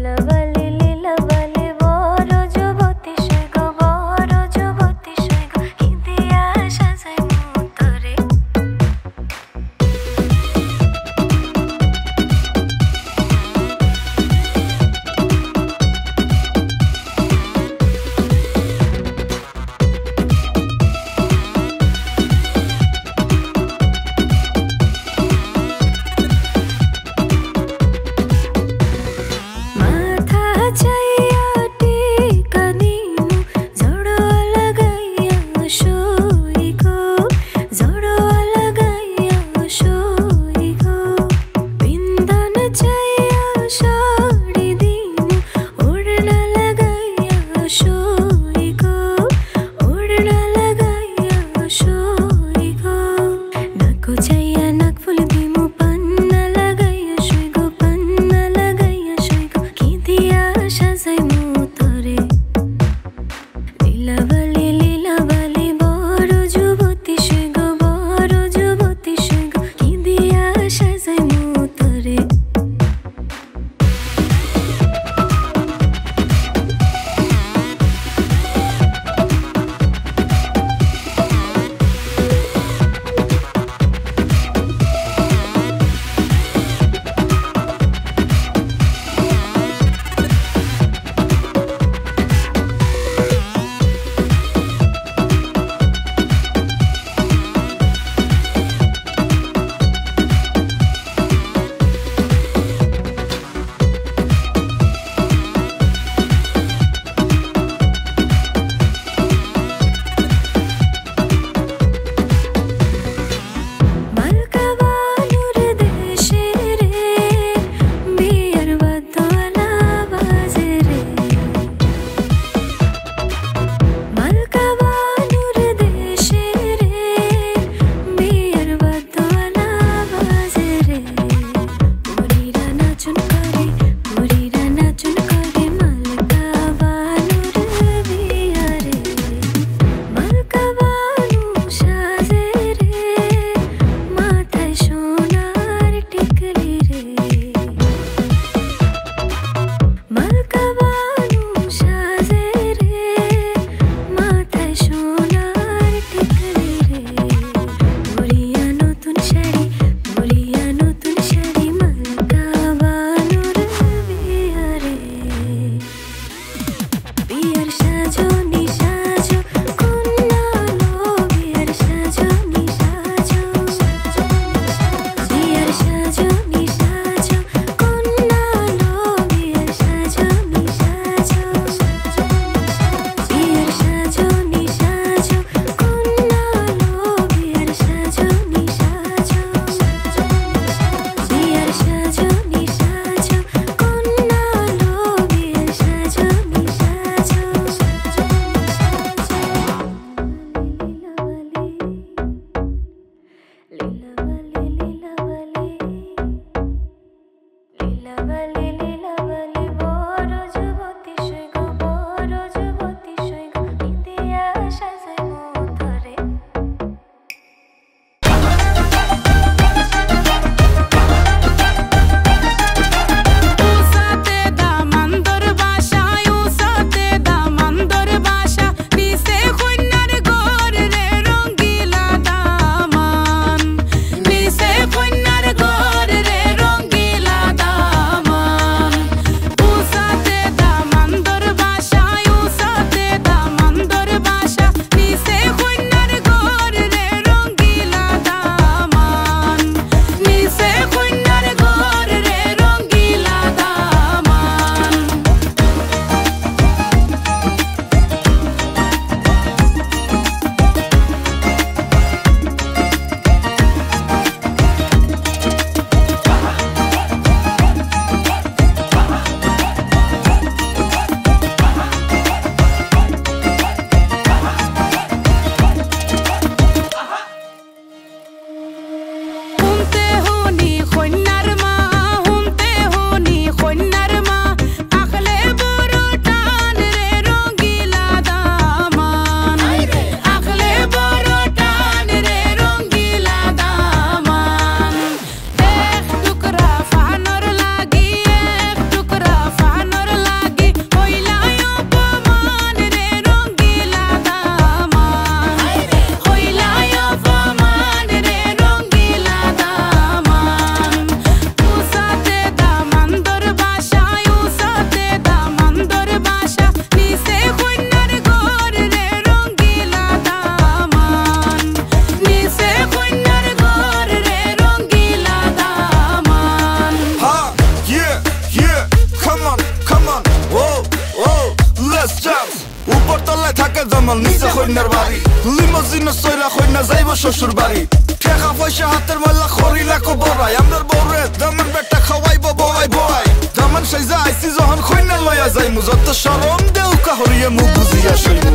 Love তলায় থাকে জামাল নিচে কইনার বাড়ি লিমোজিনে সইরা কইনা যাইব শ্বশুর বাড়ি টাকা পয়সা হাতের মাল্লা খরিলা কো বড়াই আমরার বউরে দামান বেটা খাওয়াইব বওয়াই বওয়াই দামান সাইজা আইছি যখন কইনা লয়া যাইমু যত শরম দেউ কাহরিয়ে মুখ বুঝিয়া সইমু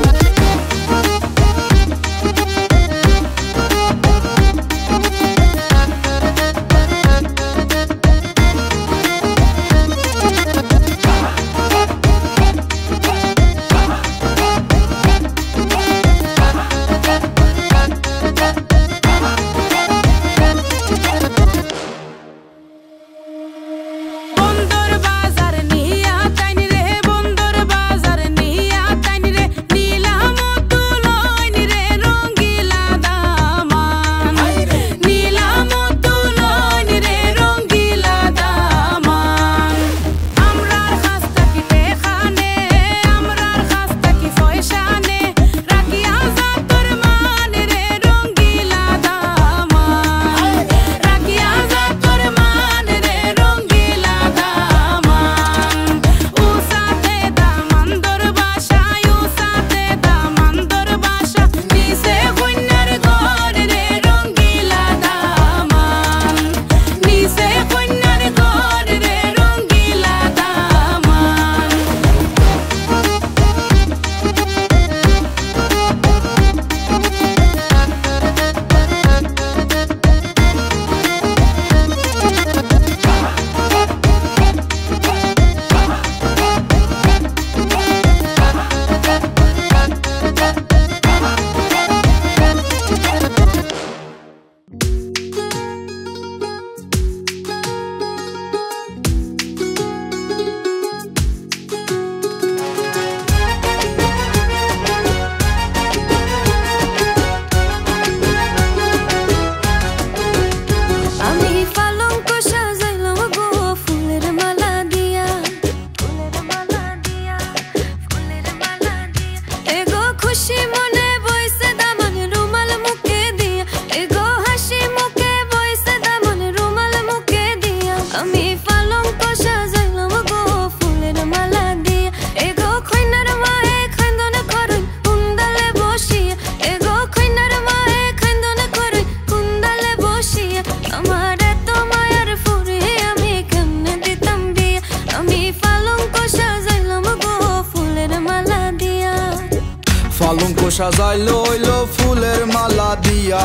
পালঙ্ক সাজাইলো হইলো ফুলের মালা দিয়া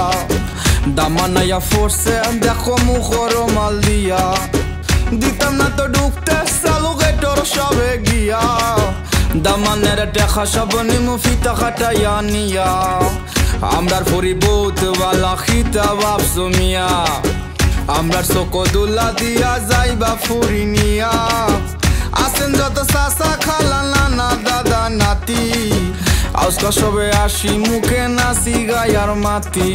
দামানাইয়া ফোরসে দেখো মুখর মাল দিয়া দিতাম না তো ঢুকতে চালু গেটর সবে গিয়া দামানের দেখা সব নিমু ফিতা কাটাইয়া নিয়া আমরার পরিবৌত বালা খিতা বাপসো মিয়া আমরার চকদুল্লা দিয়া যাইবা ফুরি নিয়া আসেন যত চাচা খালা নানা দাদা নাতি আজকা সবে আসি মুখে নাচি গায়ার মাতি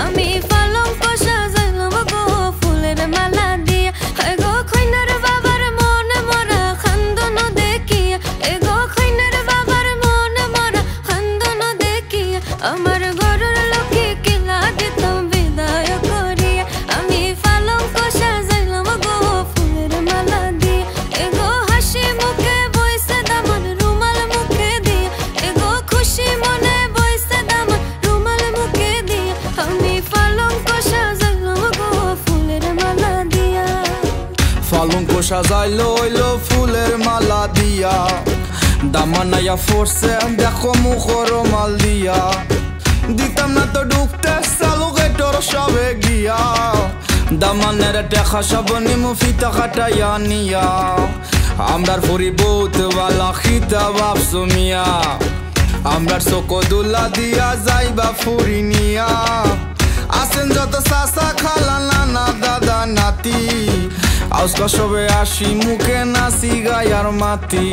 আমি পালঙ্ক সাজাইলাম গো ফুলের মালা দিয়া গো কইনার বাবার মন মরা খান্দন দেখিয়া গো কইনার বাবার মন মরা খান্দন দেখিয়া আমার ঘরের লোকে কিলা দিতাম বিদায় করিয়া আমি পালঙ্ক সাজাইলাম গো ফুলের মালা দিয়া গো হাসি মুখে বইছে দামন রুমাল মুখে দিয়া গো খুশি মনে বইছে দামন রুমাল মুখে দিয়া আমি পালঙ্ক সাজাইলাম গো ফুলের মালা দিয়া পালঙ্ক সাজাইলো হইলো ফুলের মালা দিয়া দামানাইয়া ফোরসে দেখো মুখর মাল দিয়া দিতাম না তো ঢুকতে চালু গেটর সবে গিয়া দামানের দেখা সব নিমু ফিতা কাটাইয়া নিয়া আমরার পরিবৌত বালা খিতা বাপসো মিয়া আমরার চকদুল্লা দিয়া যাইবা ফুরি নিয়া আসেন যত চাচা খালা নানা দাদা নাতি আজকা সবে আসি মুখে নাচি গায়ার মাতি।